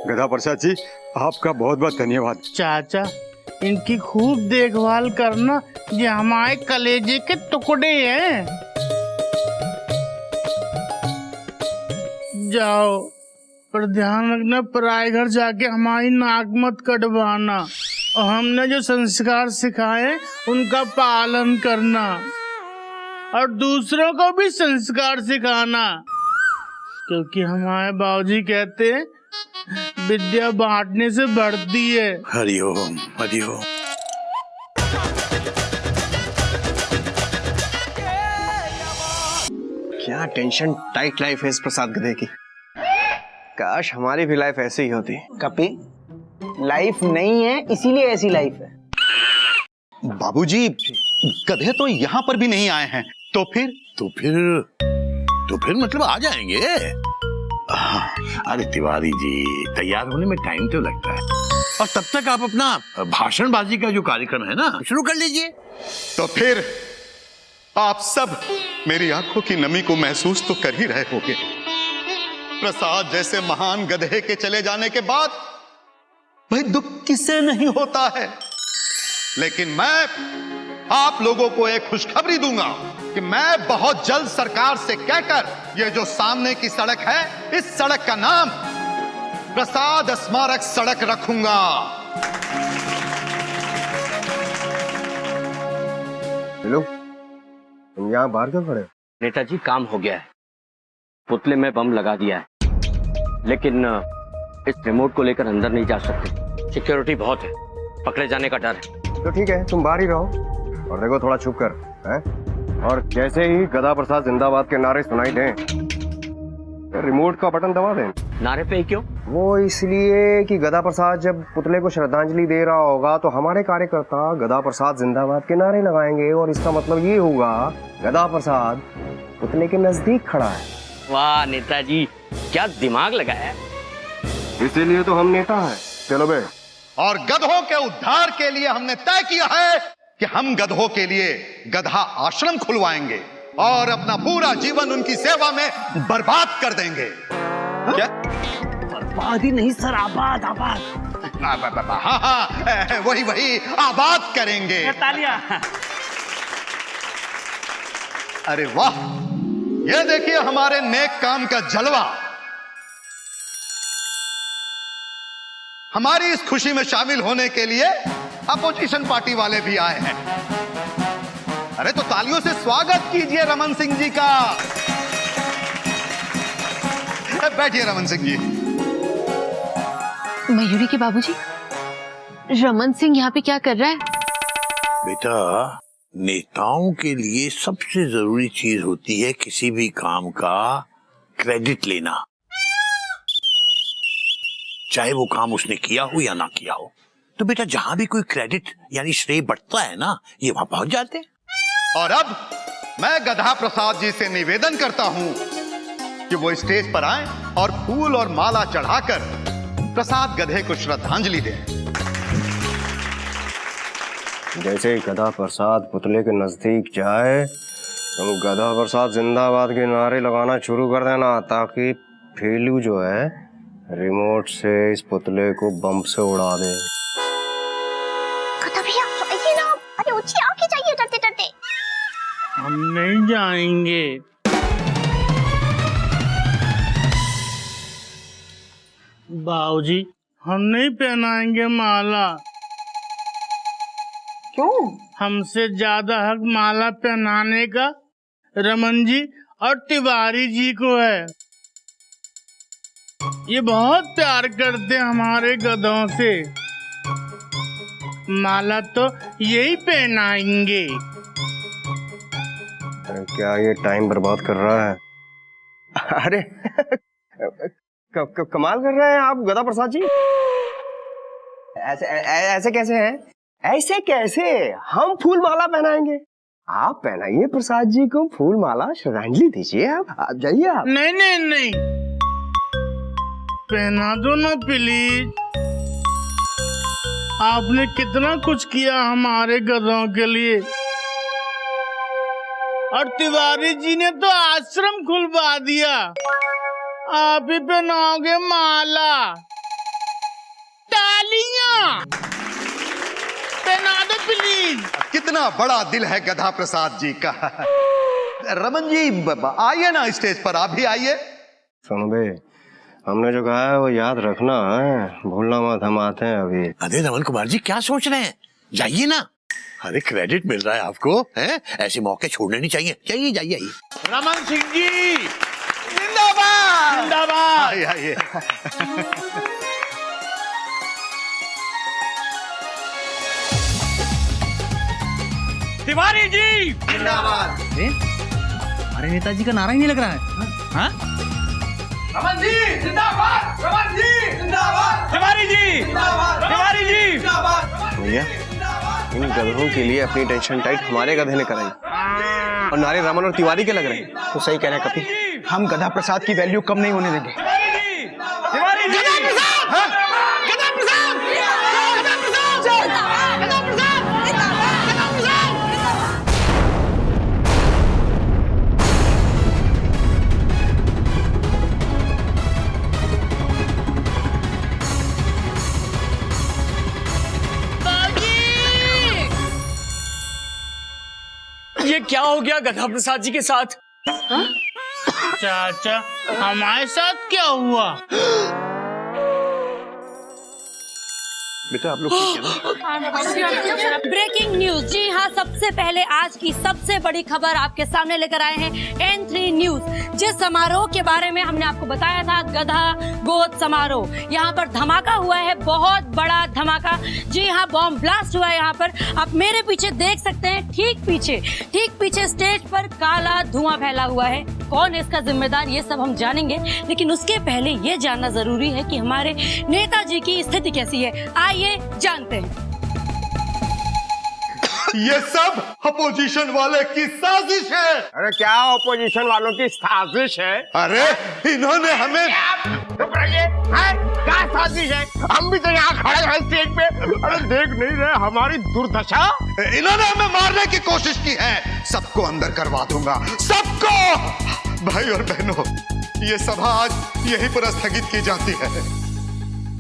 गधा प्रसाद जी, आपका बहुत बहुत धन्यवाद। चाचा, इनकी खूब देखभाल करना, ये हमारे कलेजे के टुकड़े हैं। जाओ, पर ध्यान रखना, पराए घर जाके हमारी नाक मत कटवाना, और हमने जो संस्कार सिखाए उनका पालन करना, और दूसरों को भी संस्कार सिखाना, क्योंकि हमारे बाबूजी कहते हैं विद्या बांटने से बढ़ती है। हरिओम हरिओम। क्या टेंशन टाइट लाइफ है इस प्रसाद गधे की। काश हमारी भी लाइफ ऐसी ही होती। कपी, लाइफ नहीं है इसीलिए ऐसी लाइफ है। बाबूजी, गधे तो यहाँ पर भी नहीं आए हैं, तो फिर मतलब आ जाएंगे। अरे तिवारी जी, तैयार होने में टाइम तो लगता है, और तब तक आप अपना भाषणबाजी का जो कार्यक्रम है ना, शुरू कर लीजिए। तो फिर आप सब मेरी आंखों की नमी को महसूस तो कर ही रहे होंगे। प्रसाद जैसे महान गधे के चले जाने के बाद भाई दुख किसे नहीं होता है, लेकिन मैं आप लोगों को एक खुशखबरी दूंगा कि मैं बहुत जल्द सरकार से कहकर ये जो सामने की सड़क है, इस सड़क का नाम प्रसाद स्मारक सड़क रखूंगा। हेलो, तुम यहाँ बाहर क्यों खड़े हो? नेताजी, काम हो गया है, पुतले में बम लगा दिया है, लेकिन इस रिमोट को लेकर अंदर नहीं जा सकते, सिक्योरिटी बहुत है, पकड़े जाने का डर है। तो ठीक है, तुम बाहर ही रहो, और देखो थोड़ा छुप कर है? और जैसे ही गधा प्रसाद जिंदाबाद के नारे सुनाई दें, रिमोट का बटन दबा दें। नारे पे ही क्यों? वो इसलिए कि गधा प्रसाद जब पुतले को श्रद्धांजलि दे रहा होगा तो हमारे कार्यकर्ता गधा प्रसाद जिंदाबाद के नारे लगाएंगे, और इसका मतलब ये होगा गधा प्रसाद पुतले के नजदीक खड़ा है। वाह नेताजी, क्या दिमाग लगाया है। इसीलिए तो हम नेता हैं। चलो बे। और गधों के उद्धार के लिए हमने तय किया है कि हम गधों के लिए गधा आश्रम खुलवाएंगे और अपना पूरा जीवन उनकी सेवा में बर्बाद कर देंगे। क्या? बर्बाद ही नहीं सर, आबाद आबाद। हाँ, वही आबाद करेंगे। तालियां। अरे वाह, ये देखिए हमारे नेक काम का जलवा। हमारी इस खुशी में शामिल होने के लिए अपोजिशन पार्टी वाले भी आए हैं। अरे तो तालियों से स्वागत कीजिए रमन सिंह जी का। बैठिए रमन सिंह जी। मयूरी के बाबूजी, रमन सिंह यहाँ पे क्या कर रहा है? बेटा, नेताओं के लिए सबसे जरूरी चीज होती है किसी भी काम का क्रेडिट लेना, चाहे वो काम उसने किया हो या ना किया हो। तो बेटा, जहां भी कोई क्रेडिट यानी श्रेय बढ़ता है ना, ये वहां पहुंच जाते हैं। और अब मैं गधा प्रसाद जी से निवेदन करता हूं कि वो स्टेज पर आए और फूल और माला चढ़ाकर प्रसाद गधे को श्रद्धांजलि दें। जैसे ही गधा प्रसाद पुतले के नजदीक जाए, तुम गधा प्रसाद जिंदाबाद के नारे लगाना शुरू कर देना, ताकि फेलू जो है रिमोट से इस पुतले को बम से उड़ा दे। भैया, आइए ना। अरे उठिए, आके जाइए डरते डरते। हम नहीं जाएंगे। बाबूजी, हम नहीं पहनाएंगे माला। क्यों? हमसे ज्यादा हक माला पहनाने का रमन जी और तिवारी जी को है। ये बहुत प्यार करते हमारे गधों से। माला तो यही पहनाएंगे। क्या ये टाइम बर्बाद कर रहा है? अरे कमाल कर रहे हैं आप गधा प्रसाद जी। ऐसे कैसे हैं? ऐसे कैसे? हम फूल माला पहनाएंगे, आप पहनाइए प्रसाद जी को फूल माला, श्रद्धांजलि दीजिए। आप जाइए। आप नहीं नहीं नहीं, पहना दो ना प्लीज। आपने कितना कुछ किया हमारे गधों के लिए, और तिवारी जी ने तो आश्रम खुलवा दिया। आप ही पहनाओगे माला। कितना बड़ा दिल है गधा प्रसाद जी का। रमन जी आइए ना स्टेज पर, आप भी आइए। सुनो बे, हमने जो कहा है वो याद रखना है, भूलना मत, हम आते हैं अभी। अरे रमन कुमार जी क्या सोच रहे हैं, जाइए ना। अरे क्रेडिट मिल रहा है आपको, हैं? ऐसे मौके छोड़ने नहीं चाहिए, जाइए जाइए आइए। रमन सिंह जी जिंदाबाद जिंदाबाद। आइए आइए। तिवारी जी जिंदाबाद। हमारे नेताजी का नारा ही नहीं लग रहा है। हाँ? रमन जी जिंदाबाद, रमन जी जिंदाबाद, तिवारी जी जिंदाबाद, तिवारी जी जिंदाबाद। भैया, इन गधों के लिए अपनी टेंशन टाइट हमारे गधे ने कराई और नारे रमन और तिवारी के लग रहे हैं। तो सही कह रहे हैं कपिल, हम गधा प्रसाद की वैल्यू कम नहीं होने देंगे। तिवारी जी ये क्या हो गया गधा प्रसाद जी के साथ? चाचा, हमारे साथ क्या हुआ? बेटा आप लोग ठीक है ना? Breaking news. जी हाँ, सबसे पहले आज की सबसे बड़ी खबर आपके सामने लेकर आए हैं N3 न्यूज। जिस समारोह के बारे में हमने आपको बताया था, गधा गोद समारोह, यहाँ पर धमाका हुआ है, बहुत बड़ा धमाका। जी हाँ, बॉम्ब ब्लास्ट हुआ है यहाँ पर। आप मेरे पीछे देख सकते हैं, ठीक पीछे स्टेज पर काला धुआं फैला हुआ है। कौन है इसका जिम्मेदार, ये सब हम जानेंगे, लेकिन उसके पहले ये जानना जरूरी है कि हमारे नेताजी की स्थिति कैसी है। आइए जानते हैं। ये सब अपोजिशन वाले की साजिश है। अरे क्या ऑपोजिशन वालों की साजिश है? अरे इन्होंने हमें क्या साजिश है? हम भी तो यहाँ खड़े हैं स्टेज पे, अरे देख नहीं रहे हमारी दुर्दशा? इन्होंने हमें मारने की कोशिश की है। सबको अंदर करवा दूंगा, सबको। भाई और बहनों, ये सभा आज यहीं पर स्थगित की जाती है।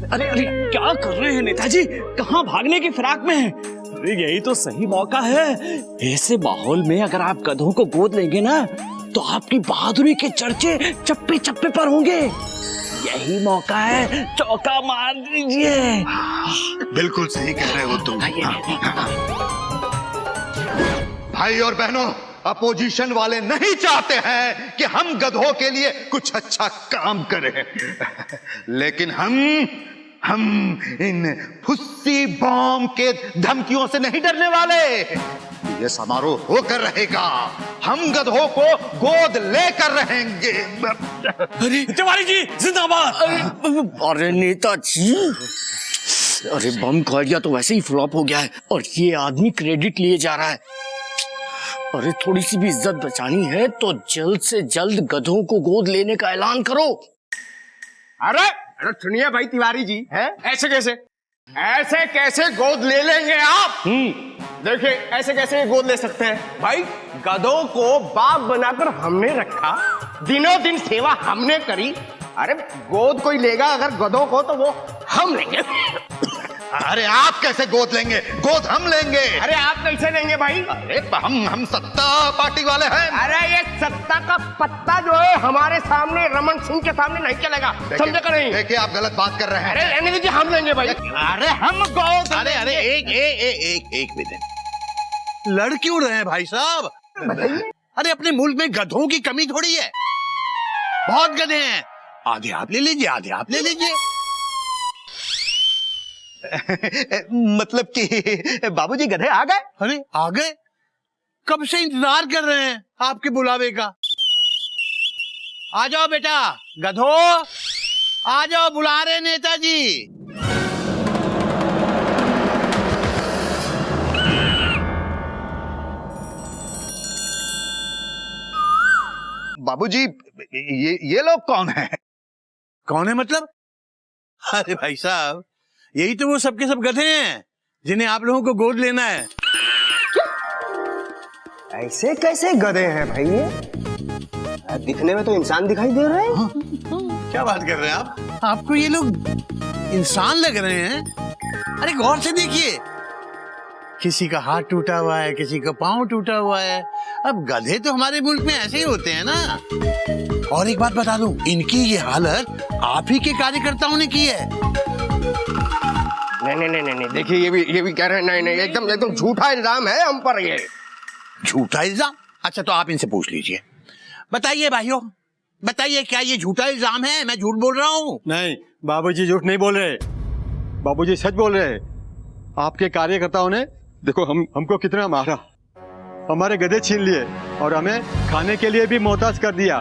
अरे अरे क्या कर रहे हैं नेताजी? कहाँ भागने की फिराक में हैं? अरे यही तो सही मौका है। ऐसे माहौल में अगर आप गधों को गोद लेंगे ना, तो आपकी बहादुरी के चर्चे चप्पे चप्पे पर होंगे। यही मौका है, चौका मार दीजिए। बिल्कुल सही कह रहे हो तुम। भाई और बहनों, अपोजिशन वाले नहीं चाहते हैं कि हम गधों के लिए कुछ अच्छा काम करें, लेकिन हम इन फुस्सी बॉम्ब के धमकियों से नहीं डरने वाले। ये समारोह होकर रहेगा, हम गधों को गोद लेकर रहेंगे। अरे तिवारी जी जिंदाबाद। अरे नेताजी, अरे बम का आइडिया तो वैसे ही फ्लॉप हो गया है और ये आदमी क्रेडिट लिए जा रहा है। अरे थोड़ी सी भी इज्जत बचानी है तो जल्द से जल्द गधों को गोद लेने का ऐलान करो। अरे सुनिए भाई तिवारी जी, हैं? ऐसे कैसे गोद ले लेंगे आप? देखिए ऐसे कैसे गोद ले सकते हैं भाई? गधों को बाप बनाकर हमने रखा, दिनों दिन सेवा हमने करी। अरे गोद कोई लेगा अगर गधों को, तो वो हम लेंगे। अरे आप कैसे गोद लेंगे? गोद हम लेंगे। अरे आप कैसे लेंगे भाई? अरे हम सत्ता पार्टी वाले हैं। अरे ये सत्ता का पत्ता जो है हमारे सामने, रमन सिंह के सामने नहीं चलेगा, समझे का नहीं? देखिए आप गलत बात कर रहे हैं। अरे रहने दीजिए, हम लेंगे भाई। अरे हम गोद। अरे एक मिनट, लड़ क्यों रहे हैं भाई साहब? अरे अपने मुल्क में गधों की कमी थोड़ी है, बहुत गधे हैं। आधे आप ले लीजिए, आधे आप ले लीजिए। मतलब कि बाबूजी गधे आ गए? अरे आ गए, कब से इंतजार कर रहे हैं आपके बुलावे का। आ जाओ बेटा, गधो आ जाओ, बुला रहे नेताजी। बाबूजी ये लोग कौन है? कौन है मतलब? अरे भाई साहब, यही तो वो सबके सब गधे हैं जिन्हें आप लोगों को गोद लेना है। ऐसे कैसे गधे हैं भाई? ये दिखने में तो इंसान दिखाई दे रहे हैं। क्या बात कर रहे हैं आप? आपको ये लोग इंसान लग रहे हैं? अरे गौर से देखिए, किसी का हाथ टूटा हुआ है, किसी का पाँव टूटा हुआ है। अब गधे तो हमारे मुल्क में ऐसे ही होते हैं ना। और एक बात बता दूं, इनकी ये हालत आप ही के कार्यकर्ताओं ने की है। नहीं, देखिए ये भी कह रहे हैं, नहीं एकदम झूठा इल्जाम है हम पर ये। झूठा इल्जाम? अच्छा तो आप इनसे पूछ लीजिए। बताइए भाइयों, बताइए क्या ये झूठा इल्जाम है? मैं झूठ बोल रहा हूँ? नहीं बाबूजी झूठ नहीं बोल रहे, बाबूजी सच बोल रहे। आपके कार्यकर्ताओं ने देखो हमको कितना मारा, हमारे गधे छीन लिए और हमें खाने के लिए भी मोहताज कर दिया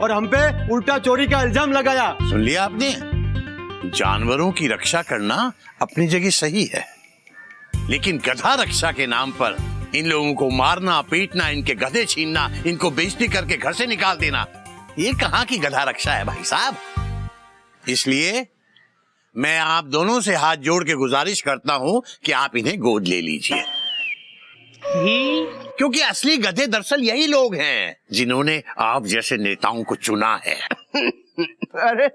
और हम पे उल्टा चोरी का इल्जाम लगाया। सुन लिया आपने? जानवरों की रक्षा करना अपनी जगह सही है, लेकिन गधा रक्षा के नाम पर इन लोगों को मारना, पीटना, इनके गधे छीनना, इनको बेइज्जती करके घर से निकाल देना, ये कहाँ की गधा रक्षा है भाई साहब? इसलिए मैं आप दोनों से हाथ जोड़ के गुजारिश करता हूं कि आप इन्हें गोद ले लीजिए, क्योंकि असली गधे दरअसल यही लोग हैं जिन्होंने आप जैसे नेताओं को चुना है। अरे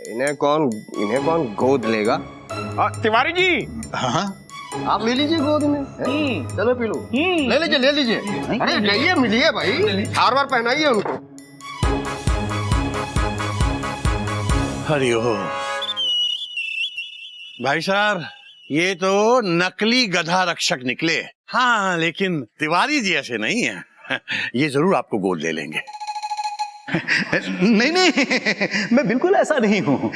इन्हें कौन गोद लेगा? तिवारी जी, हाँ आप ले लीजिए गोद में। चलो पी लो, ले लीजिए। अरे जाइए मिलिए भाई, हार बार पहनाइए उनको। हरिओम। भाई साहब ये तो नकली गधा रक्षक निकले। हाँ लेकिन तिवारी जी ऐसे नहीं है, ये जरूर आपको गोद ले लेंगे। नहीं, मैं बिल्कुल ऐसा नहीं हूं।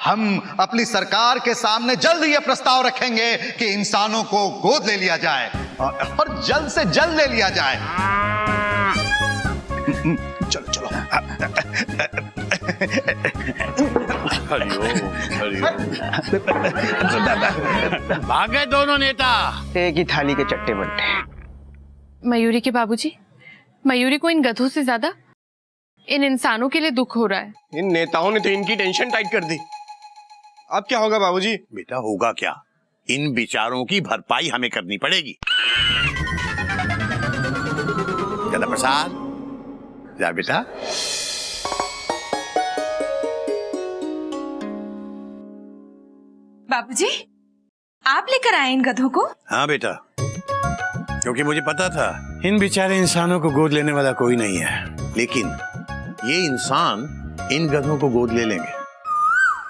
हम अपनी सरकार के सामने जल्द ये प्रस्ताव रखेंगे कि इंसानों को गोद ले लिया जाए और जल्द से जल्द ले लिया जाए। चलो भागे दोनों नेता, एक ही थाली के चट्टे बट्टे। मयूरी के बाबूजी, मयूरी को इन गधों से ज्यादा इन इंसानों के लिए दुख हो रहा है। इन नेताओं ने तो इनकी टेंशन टाइट कर दी। अब क्या होगा बाबूजी? बेटा होगा क्या, इन बेचारों की भरपाई हमें करनी पड़ेगी। गधा प्रसाद जा बेटा। बाबूजी, आप लेकर आए इन गधों को? हाँ बेटा, क्योंकि मुझे पता था इन बेचारे इंसानों को गोद लेने वाला कोई नहीं है, लेकिन ये इंसान इन गधों को गोद ले लेंगे।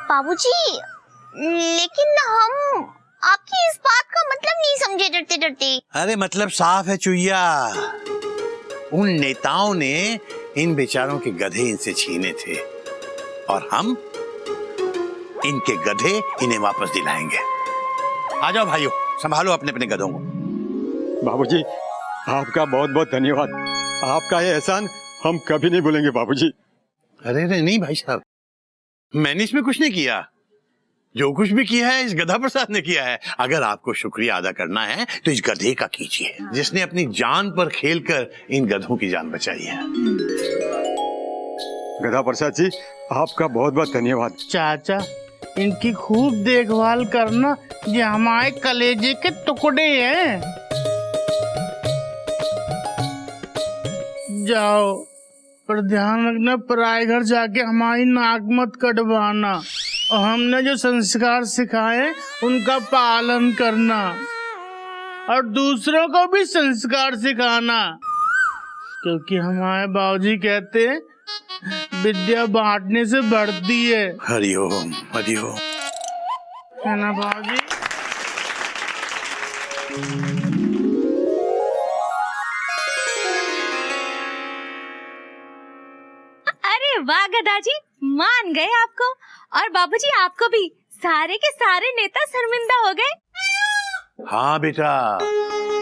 बाबूजी, लेकिन हम आपकी इस बात का मतलब नहीं समझे डरते डरते। अरे मतलब साफ है चुईया, उन नेताओं ने इन बेचारों के गधे इनसे छीने थे और हम इनके गधे इन्हें वापस दिलाएंगे। आ जाओ भाइयों, संभालो अपने अपने गधों को। बाबूजी आपका बहुत बहुत धन्यवाद, आपका ये एहसान हम कभी नहीं भूलेंगे बाबूजी। अरे नहीं भाई साहब, मैंने इसमें कुछ नहीं किया, जो कुछ भी किया है इस गधा प्रसाद ने किया है। अगर आपको शुक्रिया अदा करना है तो इस गधे का कीजिए, जिसने अपनी जान पर खेलकर इन गधों की जान बचाई है। गधा प्रसाद जी आपका बहुत बहुत धन्यवाद। चाचा इनकी खूब देखभाल करना, ये हमारे कलेजे के टुकड़े हैं। जाओ, पर ध्यान रखना पराए घर जाके हमारी नाक मत कटवाना और हमने जो संस्कार सिखाए उनका पालन करना और दूसरों को भी संस्कार सिखाना, क्योंकि हमारे बाबूजी कहते हैं विद्या बांटने से बढ़ती है। हरिओम हरिओम। है ना बाबूजी? अरे वाह गदाजी, मान गए आपको। और बाबूजी आपको भी सारे के सारे नेता शर्मिंदा हो गए। हाँ बेटा,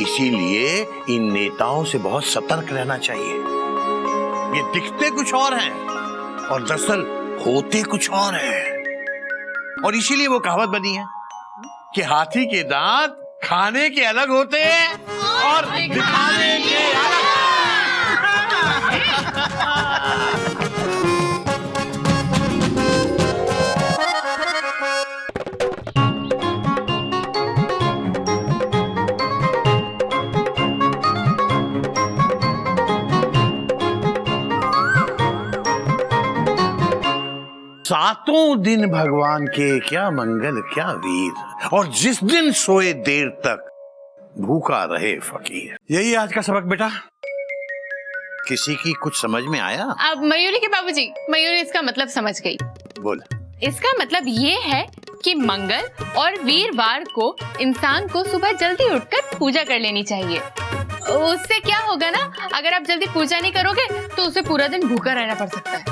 इसीलिए इन नेताओं से बहुत सतर्क रहना चाहिए। ये दिखते कुछ और हैं और दरअसल होते कुछ और हैं। और इसीलिए वो कहावत बनी है कि हाथी के दांत खाने के अलग होते हैं और दिखाने के अलग। सातों दिन भगवान के क्या मंगल क्या वीर, और जिस दिन सोए देर तक भूखा रहे फकीर। यही आज का सबक बेटा। किसी की कुछ समझ में आया? अब मयूरी के बाबूजी, मयूरी इसका मतलब समझ गई। बोल। इसका मतलब ये है कि मंगल और वीरवार को इंसान को सुबह जल्दी उठकर पूजा कर लेनी चाहिए। उससे क्या होगा ना, अगर आप जल्दी पूजा नहीं करोगे तो उसे पूरा दिन भूखा रहना पड़ सकता है।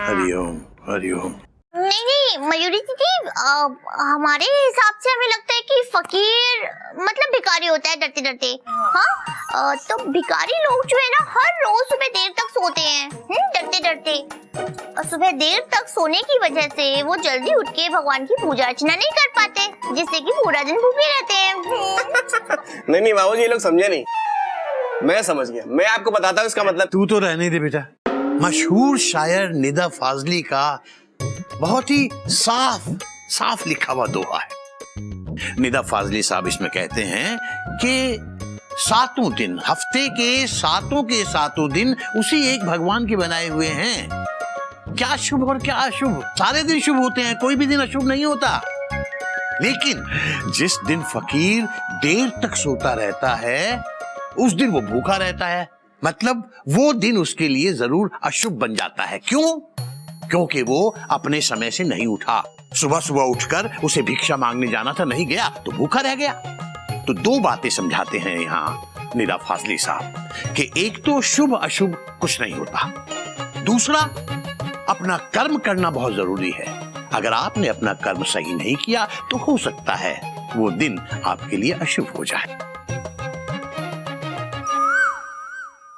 हरिओम हरिओम। नहीं मयूरी दीदी, हमारे हिसाब से हमें लगता है कि फकीर मतलब भिखारी होता है डरते डरते। हाँ, तो भिखारी लोग जो है ना हर रोज सुबह देर तक सोते हैं डरते डरते। और सुबह देर तक सोने की वजह से वो जल्दी उठ के भगवान की पूजा अर्चना नहीं कर पाते, जिससे कि पूरा दिन भूखे रहते हैं। नहीं बाबूजी, ये लोग समझे नहीं। मैं समझ गया, मैं आपको बताता हूँ इसका मतलब। तू तो रहने दे बेटा। मशहूर शायर निदा फाजली का बहुत ही साफ लिखा हुआ दोहा है। निदा फाजली साहब इसमें कहते हैं कि सातों दिन, हफ्ते के सातों दिन उसी एक भगवान के बनाए हुए हैं। क्या शुभ और क्या अशुभ, सारे दिन शुभ होते हैं, कोई भी दिन अशुभ नहीं होता। लेकिन जिस दिन फकीर देर तक सोता रहता है उस दिन वो भूखा रहता है, मतलब वो दिन उसके लिए जरूर अशुभ बन जाता है। क्यों? क्योंकि वो अपने समय से नहीं उठा। सुबह उठकर उसे भिक्षा मांगने जाना था, नहीं गया तो भूखा रह गया। तो दो बातें समझाते हैं यहाँ निदा फाजली साहब कि एक तो शुभ अशुभ कुछ नहीं होता, दूसरा अपना कर्म करना बहुत जरूरी है। अगर आपने अपना कर्म सही नहीं किया तो हो सकता है वो दिन आपके लिए अशुभ हो जाए।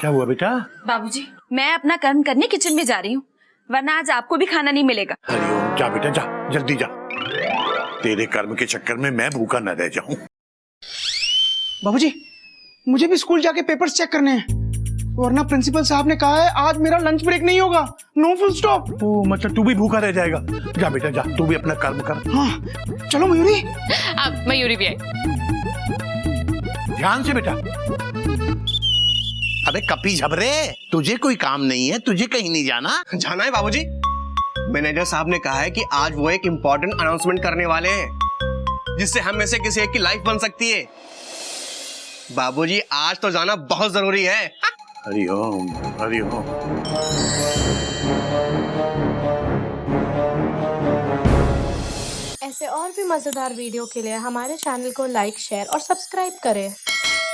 क्या हुआ बेटा? बाबूजी, मैं अपना कर्म करने किचन में जा रही हूँ, वरना आज आपको भी खाना नहीं मिलेगा। हरिओम, जा बेटा जा, जल्दी जा। तेरे कर्म के चक्कर में मैं भूखा न रह जाऊं। बाबूजी, मुझे भी स्कूल जाके पेपर्स चेक करने हैं, वरना प्रिंसिपल साहब ने कहा है आज मेरा लंच ब्रेक नहीं होगा, नो फुल स्टॉप। ओ मतलब तू भी भूखा रह जाएगा। जा बेटा जा, तू भी अपना कर्म कर। हाँ चलो मयूरी। अब मयूरी भी आई। ध्यान से बेटा। अबे कपी झबरे, तुझे कोई काम नहीं है, तुझे कहीं नहीं जाना? जाना है बाबूजी। मैनेजर साहब ने कहा है कि आज वो एक इम्पोर्टेंट अनाउंसमेंट करने वाले हैं, जिससे हम में से किसी एक की लाइफ बन सकती है। बाबूजी आज तो जाना बहुत जरूरी है। हरिओम हरिओम। ऐसे और भी मजेदार वीडियो के लिए हमारे चैनल को लाइक, शेयर और सब्सक्राइब करें।